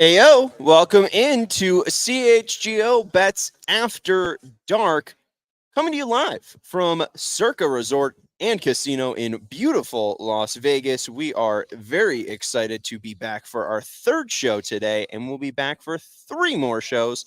Ayo, welcome into CHGO Bets After Dark, coming to you live from Circa Resort and Casino in beautiful Las Vegas. We are very excited to be back for our third show today, and we'll be back for 3 more shows.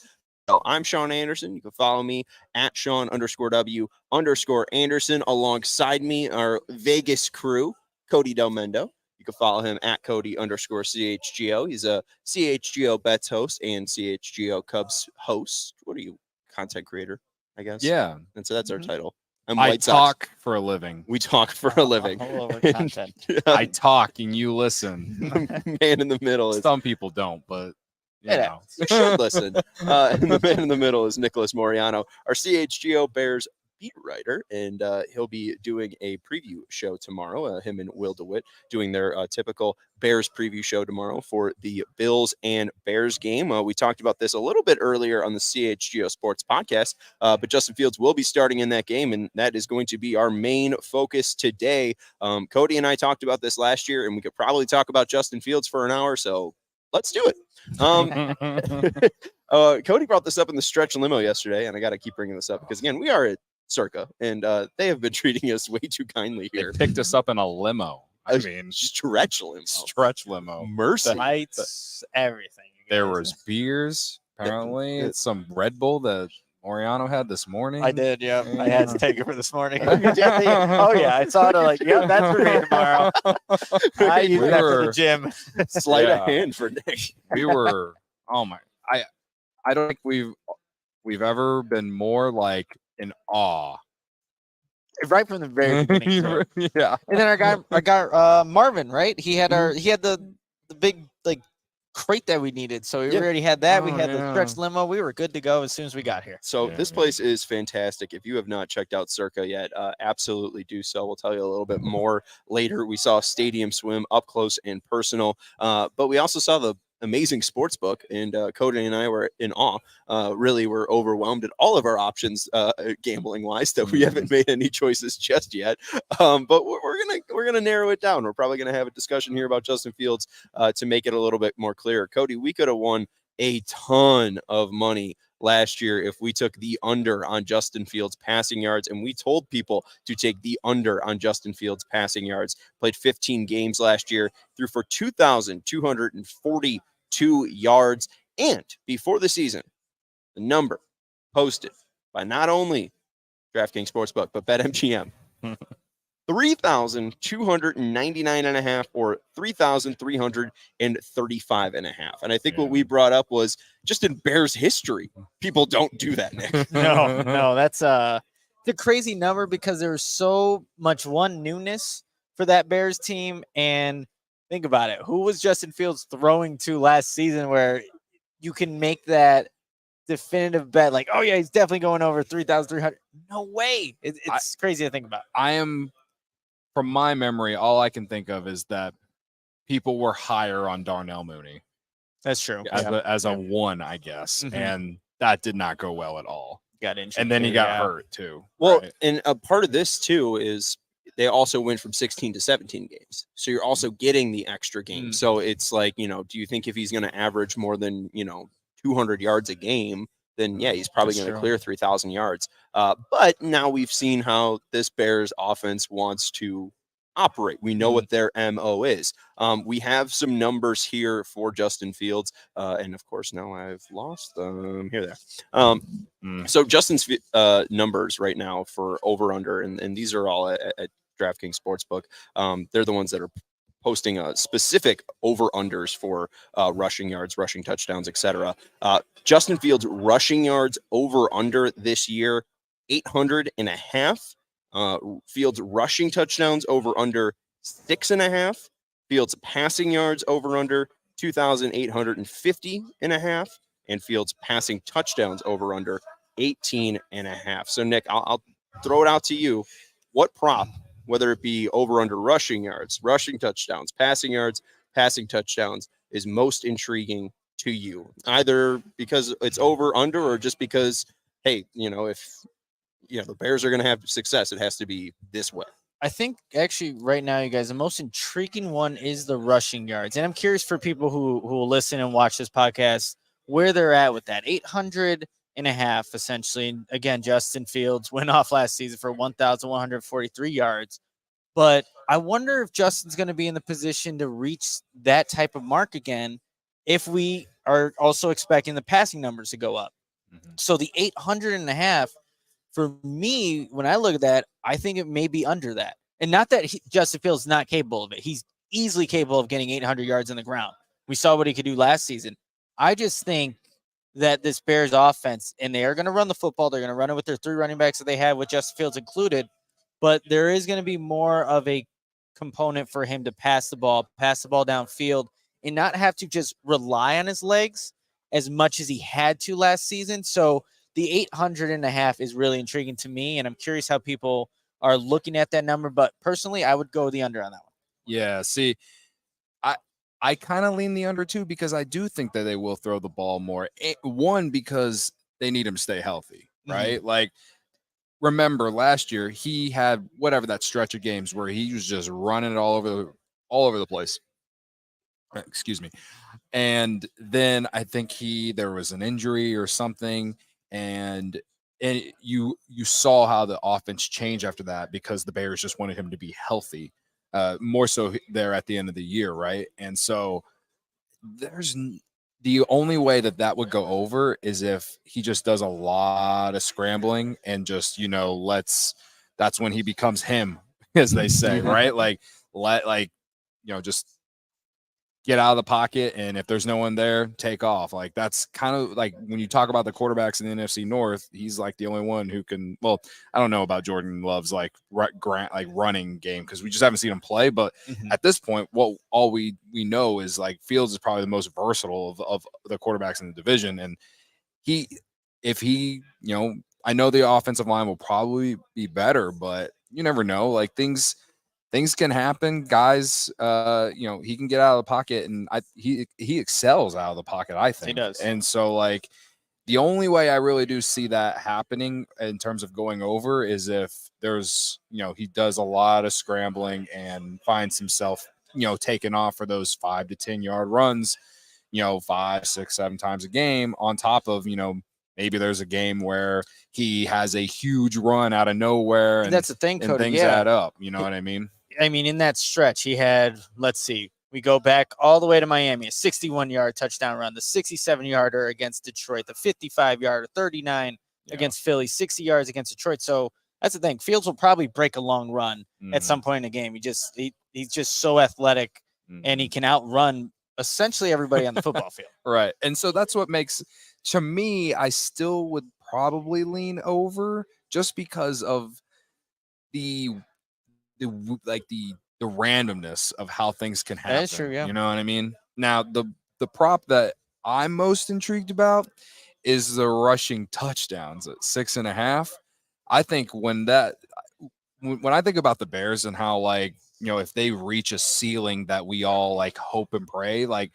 So I'm Sean Anderson. You can follow me at Sean_W_Anderson. Alongside me, our Vegas crew, Cody Delmendo. You can follow him at Cody_CHGO. He's a CHGO Bets host and CHGO Cubs host. What are you, content creator, I guess? Yeah. And so that's our title. I talk for a living. We talk for a living. All over content. I talk and you listen. The man in the middle is... Some people don't, but you know. You should listen. And the man in the middle is Nicholas Moreano, our CHGO Bears beat writer, and he'll be doing a preview show tomorrow. Him and Will DeWitt doing their typical Bears preview show tomorrow for the Bills and Bears game. We talked about this a little bit earlier on the CHGO Sports podcast, but Justin Fields will be starting in that game, and that is going to be our main focus today. Cody and I talked about this last year, and we could probably talk about Justin Fields for an hour, so let's do it. Cody brought this up in the stretch limo yesterday, and I got to keep bringing this up because, again, we are at Circa, and they have been treating us way too kindly here. They picked us up in a limo. I mean, stretch limo. Stretch limo. Mercy. Lights, everything. There was beers, apparently. It's some Red Bull that Moreano had this morning. I did, yeah. I had to take it for this morning. Oh, yeah. I saw it like, yeah, that's for me tomorrow. I use that for the gym. Sleight of hand for Nick. We were, oh my, I don't think we've ever been more like in awe. Right from the very beginning. So. Yeah. And then our guy Marvin, right? He had the big like crate that we needed. So we already had that. We had the stretch limo. We were good to go as soon as we got here. So this place is fantastic. If you have not checked out Circa yet, absolutely do so. We'll tell you a little bit more later. We saw Stadium Swim up close and personal, but we also saw the amazing sportsbook, and Cody and I were in awe. Really, we're overwhelmed at all of our options, gambling wise. That we haven't made any choices just yet, but we're gonna narrow it down. We're probably gonna have a discussion here about Justin Fields to make it a little bit more clear. Cody, we could have won a ton of money last year if we took the under on Justin Fields passing yards, and we told people to take the under on Justin Fields passing yards. Played 15 games last year, threw for 2,242 yards, and before the season, the number posted by not only DraftKings Sportsbook but BetMGM, 3,299.5 or 3,335.5. And I think what we brought up was just in Bears history, people don't do that, Nick. No, that's the crazy number because there was so much newness for that Bears team. And think about it. Who was Justin Fields throwing to last season where you can make that definitive bet like, oh yeah, he's definitely going over 3,300. No way. It's crazy to think about. From my memory, all I can think of is that people were higher on Darnell Mooney. That's true. As a one, I guess. Mm-hmm. And that did not go well at all. Got injured. And then he got hurt too. Well, and a part of this too is they also went from 16 to 17 games. So you're also getting the extra game. So it's like, do you think if he's going to average more than, 200 yards a game, then yeah, he's probably going to clear 3,000 yards. But now we've seen how this Bears offense wants to operate. We know what their MO is. We have some numbers here for Justin Fields. And of course, now I've lost them. Here they are. So Justin's numbers right now for over-under, and these are all at DraftKings Sportsbook. They're the ones that are posting specific over-unders for rushing yards, rushing touchdowns, etc. Justin Fields rushing yards over-under this year, 800.5. Fields rushing touchdowns over-under 6.5. Fields passing yards over-under 2,850.5. And Fields passing touchdowns over-under 18.5. So Nick, I'll throw it out to you. What prop, whether it be over-under rushing yards, rushing touchdowns, passing yards, passing touchdowns, is most intriguing to you? Either because it's over-under or just because, hey, if the Bears are going to have success, it has to be this way. I think actually right now, you guys, the most intriguing one is the rushing yards. And I'm curious for people who will listen and watch this podcast, where they're at with that 800.5, essentially. And again, Justin Fields went off last season for 1,143 yards. But I wonder if Justin's going to be in the position to reach that type of mark again if we are also expecting the passing numbers to go up. So the 800.5, for me, when I look at that, I think it may be under that. And not that Justin Fields is not capable of it. He's easily capable of getting 800 yards on the ground. We saw what he could do last season. I just think that this Bears offense, and they are going to run the football. They're going to run it with their 3 running backs that they have, with Justin Fields included. But there is going to be more of a component for him to pass the ball downfield, and not have to just rely on his legs as much as he had to last season. So the 800.5 is really intriguing to me, and I'm curious how people are looking at that number. But personally, I would go the under on that one. Yeah, see, I kind of lean the under too, because I do think that they will throw the ball more. One, because they need him to stay healthy, right? Like, remember last year he had whatever that stretch of games where he was just running it all over the place. Excuse me. And then I think there was an injury or something, and you saw how the offense changed after that, because the Bears just wanted him to be healthy, more so there at the end of the year, right? And so the only way that would go over is if he just does a lot of scrambling and just, that's when he becomes him, as they say, right? Just get out of the pocket, and if there's no one there, take off. Like, that's kind of like when you talk about the quarterbacks in the NFC North, he's like the only one who can. Well, I don't know about Jordan Love's running game, because we just haven't seen him play. But at this point, all we know is like Fields is probably the most versatile of the quarterbacks in the division, and I know the offensive line will probably be better, but you never know. Like, things can happen, guys. He can get out of the pocket, and he excels out of the pocket, I think. He does. And so, like, the only way I really do see that happening in terms of going over is if there's, he does a lot of scrambling and finds himself, taking off for those 5 to 10 yard runs, 5, 6, 7 times a game, on top of, maybe there's a game where he has a huge run out of nowhere, and that's the thing, Cody. And things add up. You know what I mean? I mean, in that stretch, he had, let's see, we go back all the way to Miami, a 61-yard touchdown run, the 67-yarder against Detroit, the 55-yarder, 39 against Philly, 60 yards against Detroit. So that's the thing. Fields will probably break a long run at some point in the game. He's just so athletic, and he can outrun essentially everybody on the football field. Right. And so that's what makes, to me, I still would probably lean over, just because of the randomness of how things can happen. That's true, yeah. You know what I mean? Now, the prop that I'm most intrigued about is the rushing touchdowns at 6.5. I think when I think about the Bears and how, if they reach a ceiling that we all hope and pray, I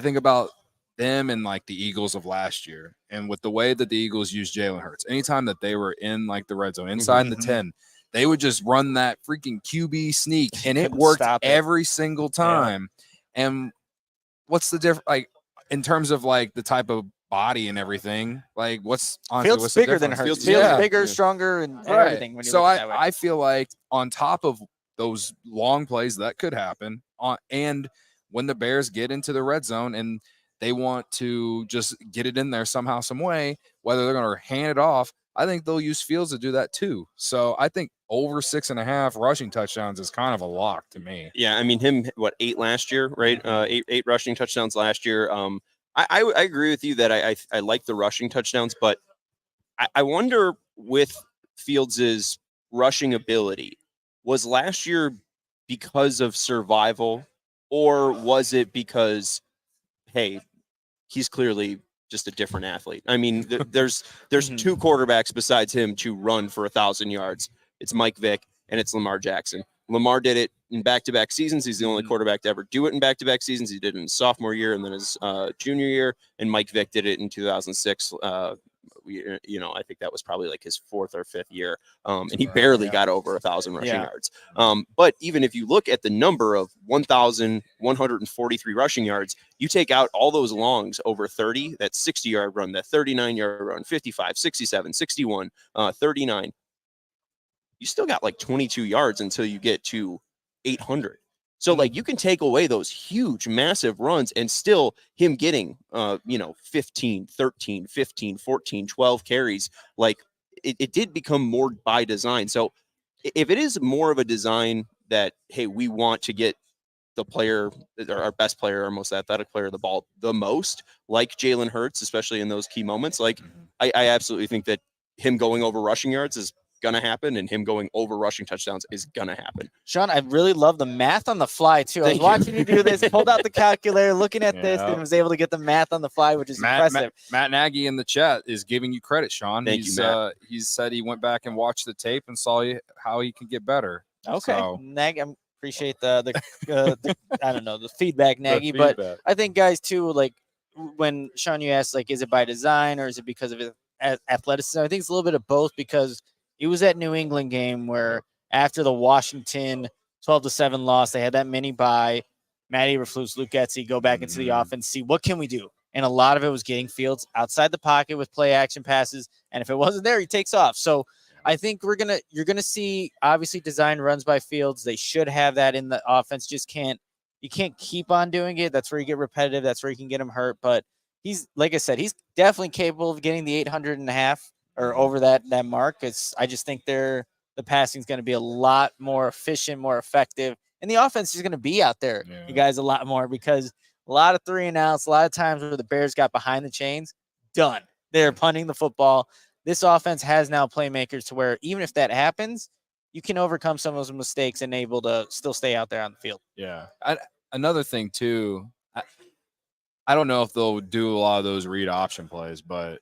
think about them and the Eagles of last year, and with the way that the Eagles used Jalen Hurts, anytime that they were in the red zone, inside the 10, they would just run that freaking QB sneak, and it worked every single time. Yeah. And what's the difference, in terms of the type of body and everything? What's bigger than Hurts? Fields bigger, stronger, and everything. When you look at it that way. I feel like on top of those long plays that could happen, and when the Bears get into the red zone and they want to just get it in there somehow, some way, whether they're going to hand it off, I think they'll use Fields to do that too. So I think over 6.5 rushing touchdowns is kind of a lock to me. Yeah, I mean, him, 8 last year, right? Eight rushing touchdowns last year. I agree with you that I like the rushing touchdowns, but I wonder with Fields' rushing ability, was last year because of survival, or was it because, hey, he's clearly just a different athlete? I mean, there's 2 quarterbacks besides him to run for 1,000 yards. It's Mike Vick and it's Lamar Jackson. Lamar did it in back-to-back seasons. He's the only quarterback to ever do it in back-to-back seasons. He did it in his sophomore year and then his junior year. And Mike Vick did it in 2006 I think that was probably like his 4th or 5th year. And he barely got over 1,000 rushing yards. But even if you look at the number of 1,143 rushing yards, you take out all those longs over 30, that 60-yard run, that 39-yard run, 55, 67, 61, 39. You still got like 22 yards until you get to 800. So like you can take away those huge, massive runs and still him getting, 15, 13, 15, 14, 12 carries. Like it did become more by design. So if it is more of a design that, hey, we want to get the player, our best player, our most athletic player, the ball the most, like Jalen Hurts, especially in those key moments. Like I absolutely think that him going over rushing yards is going to happen, and him going over rushing touchdowns is going to happen. Sean, I really love the math on the fly too. I was watching you do this, pulled out the calculator, looking at this, and was able to get the math on the fly, which is impressive. Matt Nagy in the chat is giving you credit, Sean. Thank you, Matt. He said he went back and watched the tape and saw how he can get better. Okay, So. Nagy, I appreciate the I don't know, the feedback, Nagy. But I think, guys, too, like when Sean, you asked, like, is it by design or is it because of his athleticism? I think it's a little bit of both, because it was that New England game where after the Washington 12-7 loss, they had that mini bye. Matt Eberflus, Luke Getsy go back into the offense, see what can we do. And a lot of it was getting Fields outside the pocket with play action passes. And if it wasn't there, he takes off. So I think you're gonna see obviously design runs by Fields. They should have that in the offense. You can't keep on doing it. That's where you get repetitive. That's where you can get him hurt. But he's, like I said, he's definitely capable of getting the 800 and a half or over that mark. I just think the passing is going to be a lot more efficient, more effective, and the offense is going to be out there, you guys, a lot more, because a lot of 3-and-outs, a lot of times where the Bears got behind the chains, done. They're punting the football. This offense has now playmakers to where even if that happens, you can overcome some of those mistakes and able to still stay out there on the field. Yeah. Another thing too, I don't know if they'll do a lot of those read option plays, but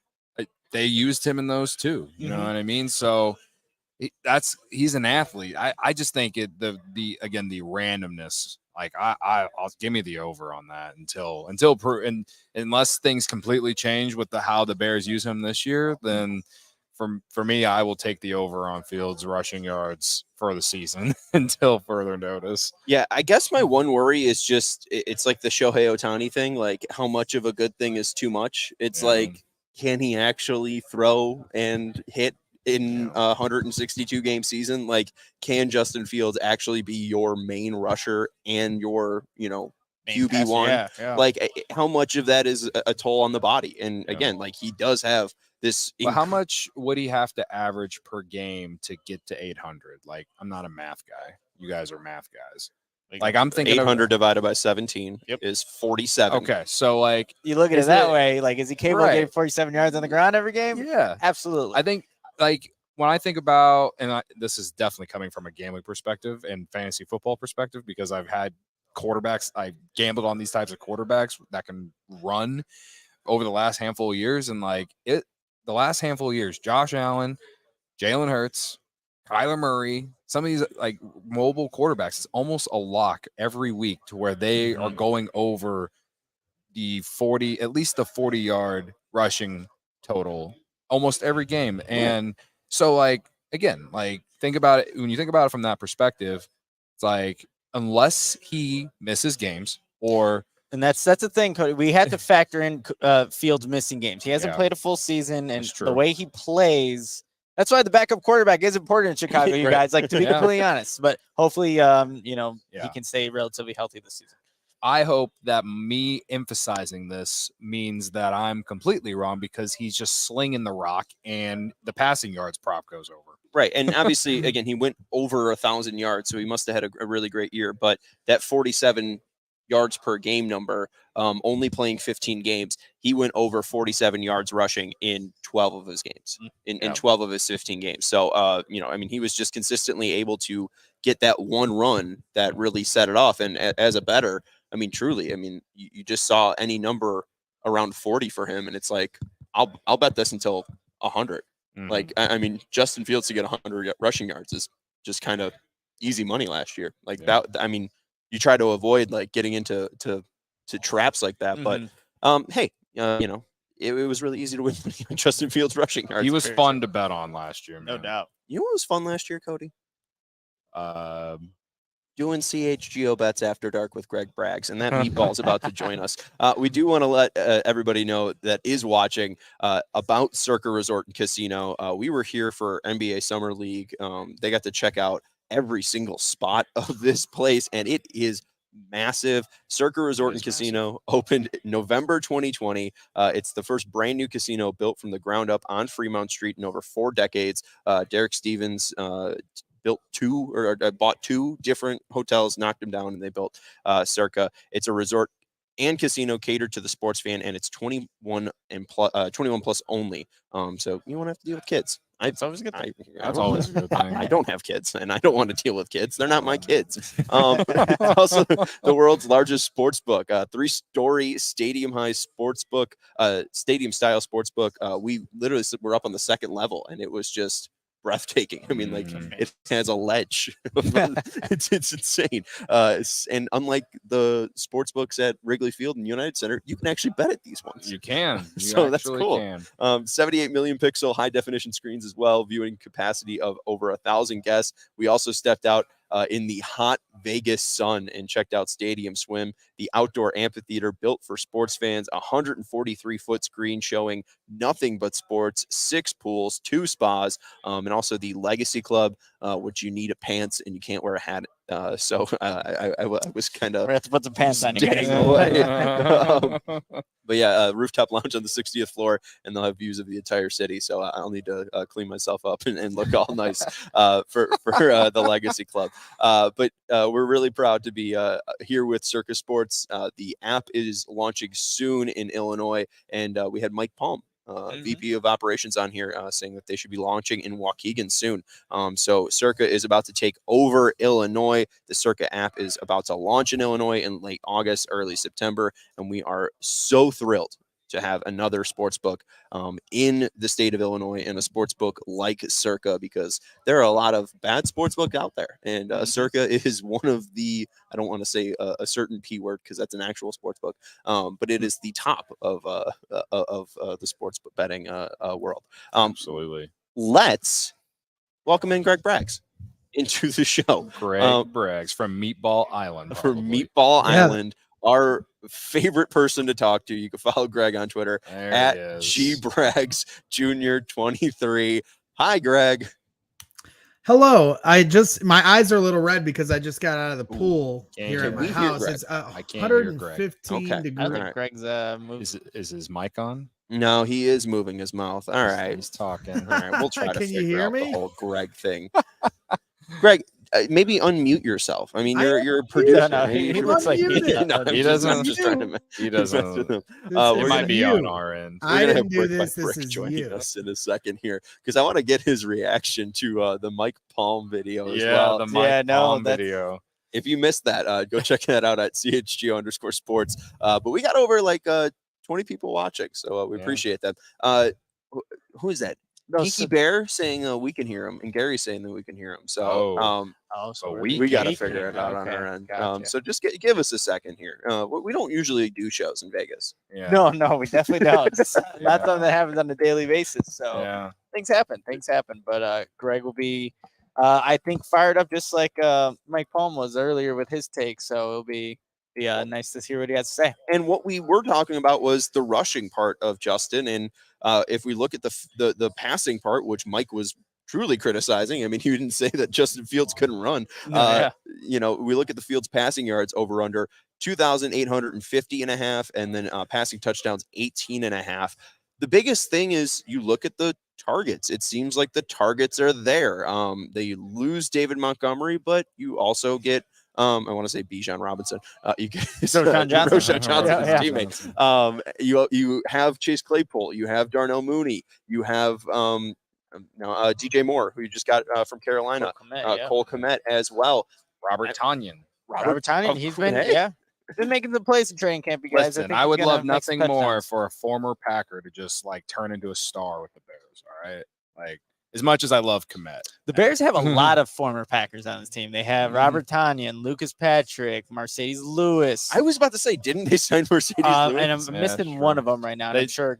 they used him in those too. You know what I mean? So he's an athlete. I just think the randomness. Like I'll give me the over on that unless things completely change with how the Bears use him this year. Then for me, I will take the over on Fields rushing yards for the season until further notice. Yeah, I guess my one worry is just it's like the Shohei Ohtani thing. Like, how much of a good thing is too much? It's like, can he actually throw and hit in a 162 game season? Like, can Justin Fields actually be your main rusher and your, QB1? Like, how much of that is a toll on the body? And again, like, he does have this. But how much would he have to average per game to get to 800? Like, I'm not a math guy. You guys are math guys. Like, I'm thinking 800 divided by 17 is 47. Okay, so like you look at it that way. Like, is he capable of getting 47 yards on the ground every game? Yeah, absolutely. I think, like, when I think about, and this is definitely coming from a gambling perspective and fantasy football perspective, because I've had quarterbacks, I gambled on these types of quarterbacks that can run over the last handful of years, and the last handful of years, Josh Allen, Jalen Hurts, Kyler Murray, some of these like mobile quarterbacks, it's almost a lock every week to where they are going over the 40, at least the 40-yard rushing total almost every game. And so, like, again, like, think about it. When you think about it from that perspective, it's like, unless he misses games and that's the thing, Cody. We had to factor in Fields missing games. He hasn't played a full season, and the way he plays, that's why the backup quarterback is important in Chicago, you guys. Like, to be completely honest. But hopefully, he can stay relatively healthy this season. I hope that me emphasizing this means that I'm completely wrong, because he's just slinging the rock and the passing yards prop goes over. Right. And obviously, again, he went over 1,000 yards, so he must have had a really great year. But that 47 yards per game number, only playing 15 games, he went over 47 yards rushing in 12 of his games, in 12 of his 15 games. So, he was just consistently able to get that one run that really set it off. And as a bettor, truly, you just saw any number around 40 for him, and it's like, I'll bet this until 100. Like, Justin Fields to get 100 rushing yards is just kind of easy money last year. Like that. You try to avoid like getting into traps like that, but hey, it was really easy to win money on Justin Fields rushing yards. He was fun to bet on last year, No man. doubt. You know what was fun last year, Cody? Doing CHGO Bets After Dark with Greg Braggs, and that meatball's about to join us. We do want to let everybody know that is watching about Circa Resort and Casino. We were here for NBA Summer League. They got to check out every single spot of this place, and it is massive. Circa Resort and Casino opened November 2020. It's the first brand new casino built from the ground up on Fremont Street in over 4 decades. Derek Stevens bought 2 different hotels, knocked them down, and they built Circa. It's a resort and casino catered to the sports fan, and it's 21 plus only. So you won't have to deal with kids. It's always a good thing. That's always a good thing. I don't have kids, and I don't want to deal with kids. They're not my kids. It's also the world's largest sports book, 3-story stadium-high sports book, stadium-style sports book. We literally were up on the 2nd level, and it was just breathtaking. I mean, like it has a ledge. it's insane. And unlike the sports books at Wrigley Field and United Center, you can actually bet at these ones. You can. You so that's cool. Can. 78 million pixel high definition screens as well, viewing capacity of over 1,000 guests. We also stepped out in the hot Vegas sun and checked out Stadium Swim, the outdoor amphitheater built for sports fans, 143-foot screen showing nothing but sports, 6 pools, 2 spas, and also the Legacy Club, which you need a pants and you can't wear a hat. So I was kind of have to put some pants on. But yeah, rooftop lounge on the 60th floor, and they'll have views of the entire city. So I'll need to clean myself up and look all nice for the Legacy Club. But we're really proud to be here with Circa Sports. The app is launching soon in Illinois, and we had Mike Palm, VP of Operations, on here saying that they should be launching in Waukegan soon. So Circa is about to take over Illinois. The Circa app is about to launch in Illinois in late August, early September, and we are so thrilled to have another sports book in the state of Illinois, and a sports book like Circa, because there are a lot of bad sports books out there, and Circa is one of the, I don't want to say a certain P word because that's an actual sports book, but it is the top of the sports betting world. Absolutely. Let's welcome in Greg Braggs into the show. Greg Braggs from Meatball Island. From Meatball Island. Our favorite person to talk to. You can follow Greg on Twitter at GBraggs Jr. 23. Hi, Greg. Hello. My eyes are a little red because I just got out of the pool here at my house. It's 115 degrees. I think Greg's moving. Is his mic on? No, he is moving his mouth. All right. He's talking. All right. We'll try to Can you figure hear out me? the whole Greg thing. Greg, maybe unmute yourself. I mean, you're a producer. No, he looks like He doesn't. I'm just trying to. He doesn't. It It might be on our end. I We're gonna didn't have do Brick by this. This Brick is joining you. us in a second here, because I want to get his reaction to the Mike Palm video as Yeah, well. the Mike Palm video. If you missed that, go check that out at CHGO_sports. But we got over like 20 people watching, so we appreciate that. Who is that? Kiki Bear saying we can hear him, and Gary's saying that we can hear him. So so we got to figure it out on our end. Gotcha. So just give us a second here. We don't usually do shows in Vegas. Yeah. No, we definitely don't. It's not something that happens on a daily basis. So things happen. But Greg will be, I think, fired up just like Mike Palm was earlier with his take. So it'll be nice to hear what he has to say. And what we were talking about was the rushing part of Justin. And if we look at the passing part, which Mike was truly criticizing, I mean, he didn't say that Justin Fields couldn't run. We look at the Fields passing yards over under 2,850.5, and then passing touchdowns 18.5. The biggest thing is you look at the targets. It seems like the targets are there. They lose David Montgomery, but you also get I want to say Bijan Robinson. You get Roshan Johnson, his teammate. You have Chase Claypool. You have Darnell Mooney. You have DJ Moore, who you just got from Carolina. Cole Kmet as well. Robert Tonyan. Robert Tonyan. He's been been making the plays in training camp, you guys. Listen, I would love nothing more for a former Packer to just like turn into a star with the Bears. All right, like as much as I love Komet. The Bears have a lot of former Packers on this team. They have Robert Tonyan, Lucas Patrick, Mercedes Lewis. I was about to say, didn't they sign Mercedes Lewis? And I'm missing one of them right now. And I'm sure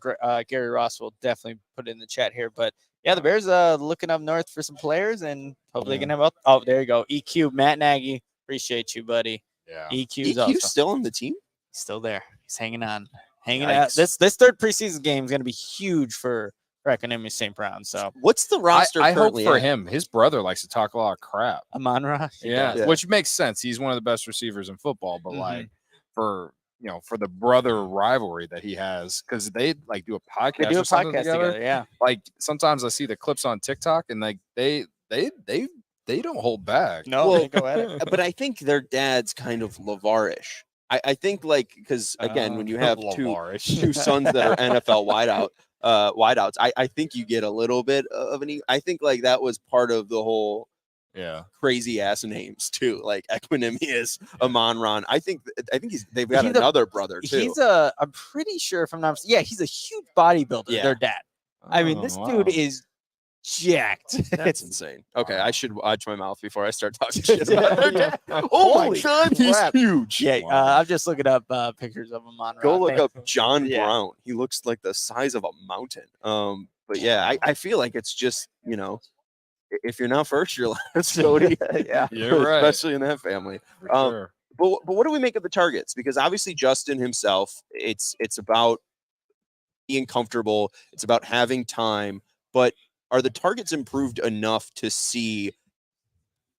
Gary Ross will definitely put it in the chat here. But yeah, the Bears looking up north for some players, and hopefully they can have. Oh, there you go. EQ, Matt Nagy. Appreciate you, buddy. Yeah. EQ's still on the team? Still there. He's hanging on. Out. This third preseason game is going to be huge for Economy St. Brown. So what's the roster I hope currently for at? him. His brother likes to talk a lot of crap. Amon-Ra? Yeah, which makes sense. He's one of the best receivers in football, but like for the brother rivalry that he has, because they like do a podcast. They do a podcast together. Yeah. Like sometimes I see the clips on TikTok, and like they don't hold back. No, they go at it. But I think their dad's kind of LeVar-ish. I think like because again, when you have two sons that are NFL wideouts, I think you get a little bit of an. I think like that was part of the whole crazy ass names too, like Equanimous, Amon-Ra. I think they've got another brother too. I'm pretty sure if I'm not mistaken, he's a huge bodybuilder. Their dad. I mean, this dude is jacked. That's insane. Okay, I should watch my mouth before I start talking shit about their dad. Oh my god, he's huge. Yeah, I'm just looking up pictures of Amon-Ra. Go look up John Brown. He looks like the size of a mountain. But yeah, I feel like it's just, if you're not first, you're last, Cody. Yeah, you're right. Especially in that family. Sure. But what do we make of the targets? Because obviously Justin himself, it's about being comfortable. It's about having time. But are the targets improved enough to see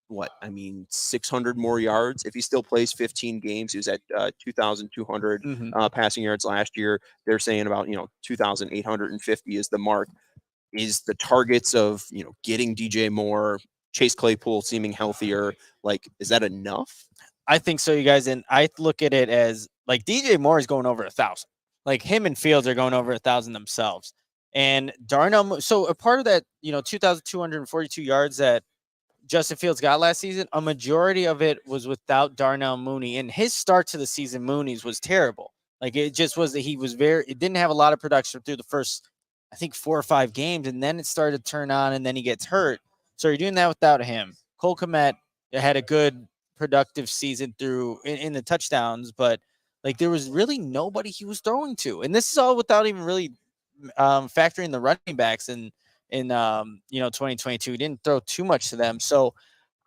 600 more yards? If he still plays 15 games, he was at 2,200 passing yards last year. They're saying about 2,850 is the mark. Is the targets of getting DJ Moore, Chase Claypool seeming healthier, like is that enough? I think so, you guys. And I look at it as like DJ Moore is going over 1,000. Like him and Fields are going over 1,000 themselves. And Darnell, so a part of that, 2,242 yards that Justin Fields got last season, a majority of it was without Darnell Mooney. And his start to the season, Mooney's, was terrible. Like it just was that it didn't have a lot of production through the first, I think, 4 or 5 games. And then it started to turn on and then he gets hurt. So you're doing that without him. Cole Kmet had a good productive season through in the touchdowns, but like there was really nobody he was throwing to. And this is all without even really factoring the running backs in 2022. He didn't throw too much to them. So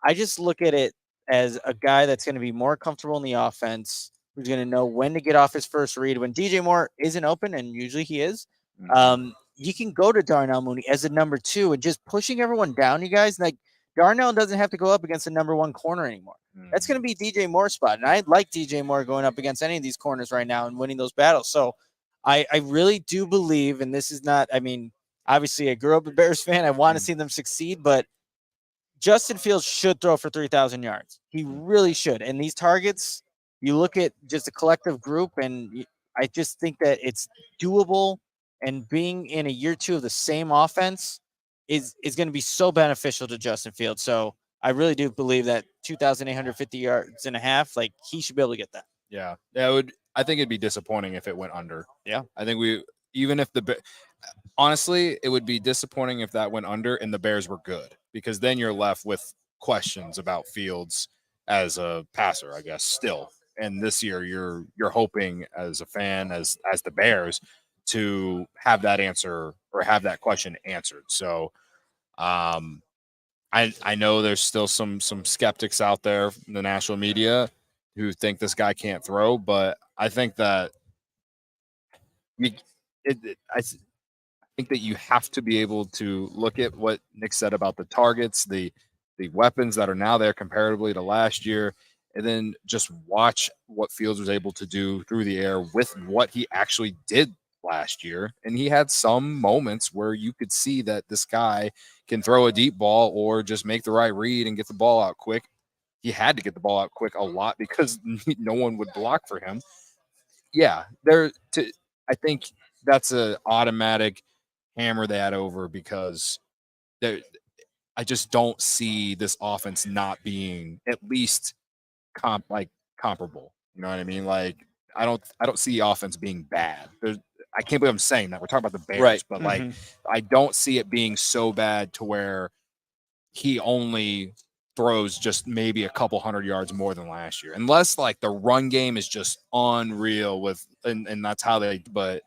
I just look at it as a guy that's going to be more comfortable in the offense, who's going to know when to get off his first read. When DJ Moore isn't open, and usually he is, you can go to Darnell Mooney as a number 2 and just pushing everyone down, you guys. Like Darnell doesn't have to go up against the number 1 corner anymore. That's going to be DJ Moore's spot. And I like DJ Moore going up against any of these corners right now and winning those battles. So I really do believe, and this is not, obviously I grew up a Bears fan. I want to see them succeed, but Justin Fields should throw for 3,000 yards. He really should. And these targets, you look at just a collective group, and I just think that it's doable. And being in a year 2 of the same offense is going to be so beneficial to Justin Fields. So I really do believe that 2,850 yards and a half, like he should be able to get that. Yeah, I think it'd be disappointing if it went under. Yeah. I think honestly, it would be disappointing if that went under and the Bears were good, because then you're left with questions about Fields as a passer, I guess, still. And this year you're hoping as a fan, as the Bears, to have that answer or have that question answered. So I know there's still some skeptics out there in the national media who think this guy can't throw, but I think that I think that you have to be able to look at what Nick said about the targets, the weapons that are now there comparatively to last year, and then just watch what Fields was able to do through the air with what he actually did last year. And he had some moments where you could see that this guy can throw a deep ball or just make the right read and get the ball out quick. He had to get the ball out quick a lot because no one would block for him. Yeah, I think that's an automatic hammer that over, because I just don't see this offense not being at least comparable. You know what I mean? Like I don't see the offense being bad. I can't believe I'm saying that. We're talking about the Bears, Right. but like I don't see it being so bad to where he only throws just maybe a couple hundred yards more than last year, unless like the run game is just unreal with, and that's how they. But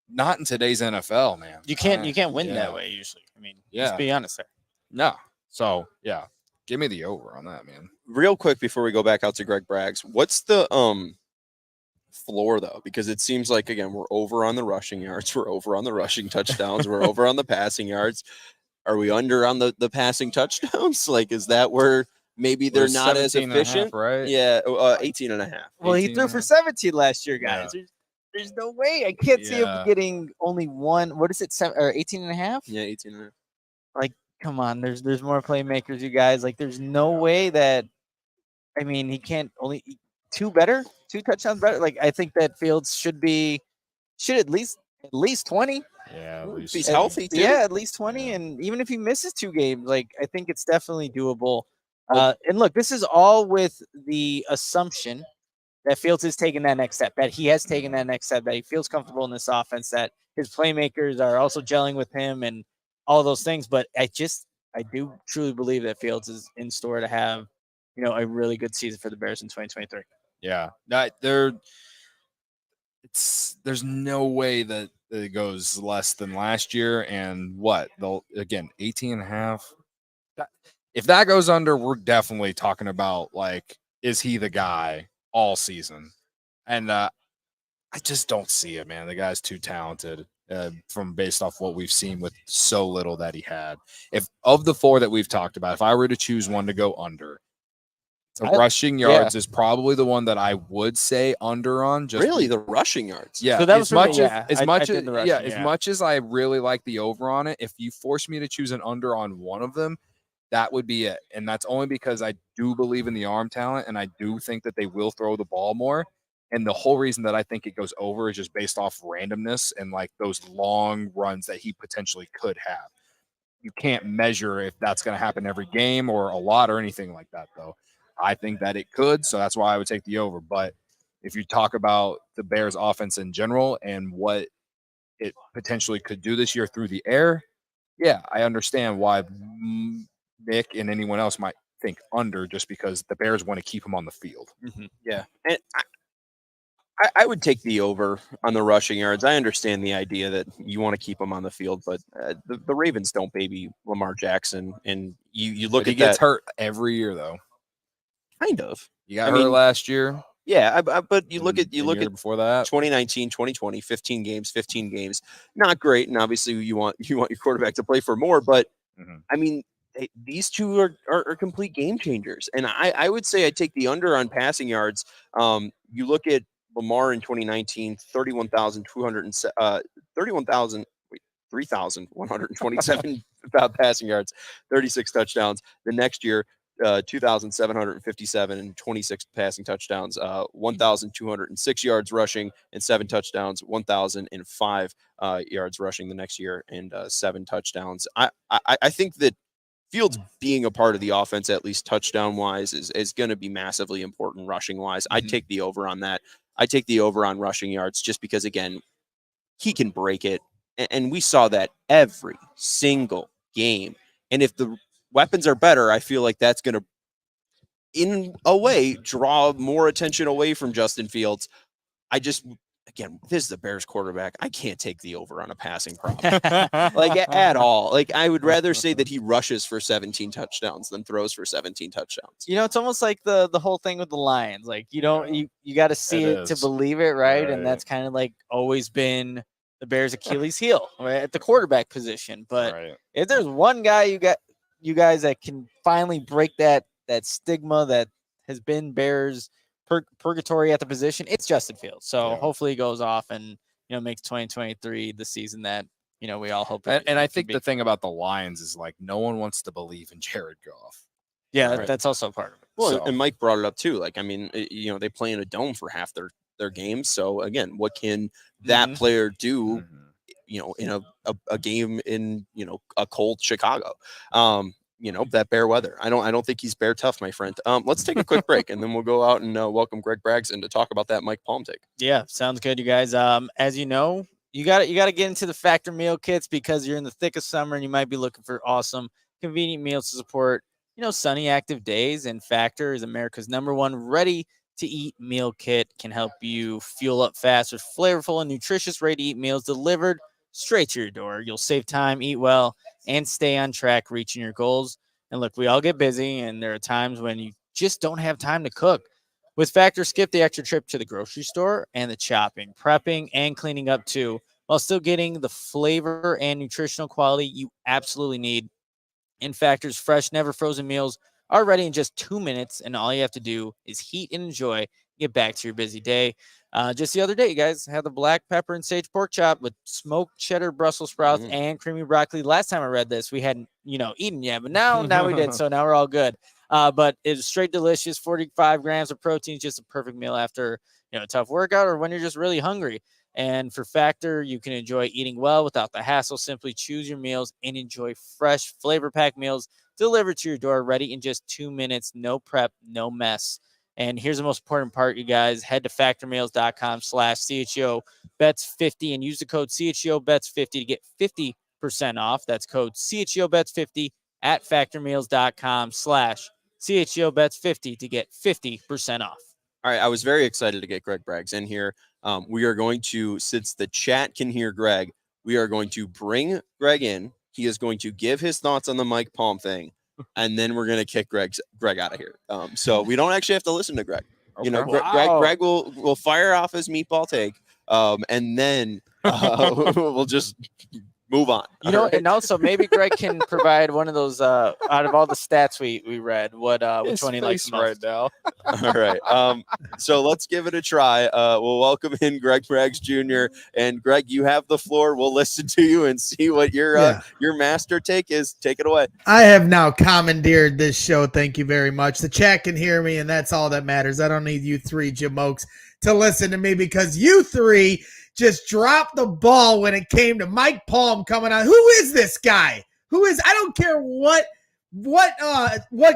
not in today's NFL, man. You can't win that way usually. I mean, just be honest there. No. So yeah, give me the over on that, man. Real quick before we go back out to Greg Braggs, what's the floor though? Because it seems like again we're over on the rushing yards, we're over on the rushing touchdowns, we're over on the passing yards. Are we under on the passing touchdowns? Like, is that where maybe they're not as efficient? Right? Yeah, 18 and a half. Well, he threw for 17 last year, guys. Yeah. There's no way. I can't see him getting only one. What is it? 18 and a half? Yeah, 18 and a half. Like, come on. There's more playmakers, you guys. Like, there's no way that. I mean, he can't only two touchdowns better. Like, I think that Fields should at least 20. Yeah, at least he's healthy too. Yeah, at least 20. Yeah. And even if he misses 2 games, like I think it's definitely doable. And look, this is all with the assumption that Fields is taking that next step, that he has taken that next step, that he feels comfortable in this offense, that his playmakers are also gelling with him and all those things. But I do truly believe that Fields is in store to have, a really good season for the Bears in 2023. Yeah, there's no way that it goes less than last year. And they'll 18 and a half. If that goes under, we're definitely talking about like, is he the guy all season? And I just don't see it, man. The guy's too talented based off what we've seen with so little that he had. If of the 4 that we've talked about, if I were to choose one to go under, the rushing yards is probably the one that I would say under on. Just really, the rushing yards. Yeah, so that was as much as I really like the over on it, if you force me to choose an under on one of them, that would be it. And that's only because I do believe in the arm talent, and I do think that they will throw the ball more. And the whole reason that I think it goes over is just based off randomness and like those long runs that he potentially could have. You can't measure if that's going to happen every game or a lot or anything like that, though. I think that it could, so that's why I would take the over. But if you talk about the Bears offense in general and what it potentially could do this year through the air, yeah, I understand why Nick and anyone else might think under, just because the Bears want to keep him on the field. Mm-hmm. Yeah, and I would take the over on the rushing yards. I understand the idea that you want to keep him on the field, but the Ravens don't baby Lamar Jackson, and you look at he gets hurt every year though. Kind of. You got hurt last year. Yeah, but you look at before that 2019, 2020, 15 games, not great, and obviously you want your quarterback to play for more, but I mean these two are complete game changers, and I would say I take the under on passing yards. You look at Lamar in 2019, 3,127 passing yards, 36 touchdowns. The next year, 2,757 and 26 passing touchdowns, 1,206 yards rushing and 7 touchdowns, 1,005 yards rushing the next year and 7 touchdowns. I think that Fields being a part of the offense, at least touchdown wise, is going to be massively important rushing wise. I'd take the over on that. I take the over on rushing yards just because, again, he can break it. And we saw that every single game. And if the weapons are better, I feel like that's going to, in a way, draw more attention away from Justin Fields. Again, this is the Bears quarterback. I can't take the over on a passing prop, like at all. Like I would rather say that he rushes for 17 touchdowns than throws for 17 touchdowns. It's almost like the whole thing with the Lions. Like you got to see it to believe it, right? And that's kind of like always been the Bears' Achilles heel, right, at the quarterback position. But if there's one guy you guys that can finally break that stigma that has been Bears purgatory at the position, it's Justin Fields. So hopefully he goes off and makes 2023 the season that we all hope. And I think the thing about the Lions is like no one wants to believe in Jared Goff. Yeah, that's also part of it. Well, and Mike brought it up too. Like I mean, they play in a dome for half their games. So again, what can that player do? In a game in a cold Chicago. that bear weather. I don't think he's bear tough, my friend. Let's take a quick break, and then we'll go out and welcome Greg Braggs in to talk about that Mike Palm take. Yeah, sounds good, you guys. As you know, you got to get into the Factor meal kits because you're in the thick of summer and you might be looking for awesome, convenient meals to support, sunny, active days. And Factor is America's #1 ready-to-eat meal kit. Can help you fuel up fast with flavorful and nutritious ready-to-eat meals delivered straight to your door. You'll save time, eat well, and stay on track reaching your goals. And look, we all get busy, and there are times when you just don't have time to cook. With Factor, skip the extra trip to the grocery store and the chopping, prepping, and cleaning up too, while still getting the flavor and nutritional quality you absolutely need. In Factor's fresh, never frozen meals are ready in just 2 minutes, and all you have to do is heat and enjoy. Get back to your busy day. Just the other day, you guys had the black pepper and sage pork chop with smoked cheddar Brussels sprouts and creamy broccoli. Last time I read this, we hadn't, eaten yet, but now we did. So now we're all good. But it's straight delicious. 45 grams of protein, just a perfect meal after a tough workout or when you're just really hungry. And for Factor, you can enjoy eating well without the hassle. Simply choose your meals and enjoy fresh, flavor-packed meals delivered to your door, ready in just 2 minutes. No prep, no mess. And here's the most important part, you guys. Head to factormeals.com/CHGO bets50 and use the code CHGO bets50 to get 50% off. That's code CHGO bets50 at factormeals.com/CHGO bets50 to get 50% off. All right. I was very excited to get Greg Braggs in here. We are going to, since the chat can hear Greg, we are going to bring Greg in. He is going to give his thoughts on the Mike Palm thing, and then we're going to kick Greg out of here. So we don't actually have to listen to Greg. Okay. Greg will fire off his meatball take, and then we'll just move on. Right? And also maybe Greg can provide one of those out of all the stats we read, which one he likes most right now. All right. So let's give it a try. We'll welcome in Greg Braggs Jr. And Greg, you have the floor. We'll listen to you and see what your master take is. Take it away. I have now commandeered this show. Thank you very much. The chat can hear me, and that's all that matters. I don't need you three jamokes to listen to me because you three just dropped the ball when it came to Mike Palm coming on. Who is this guy? I don't care what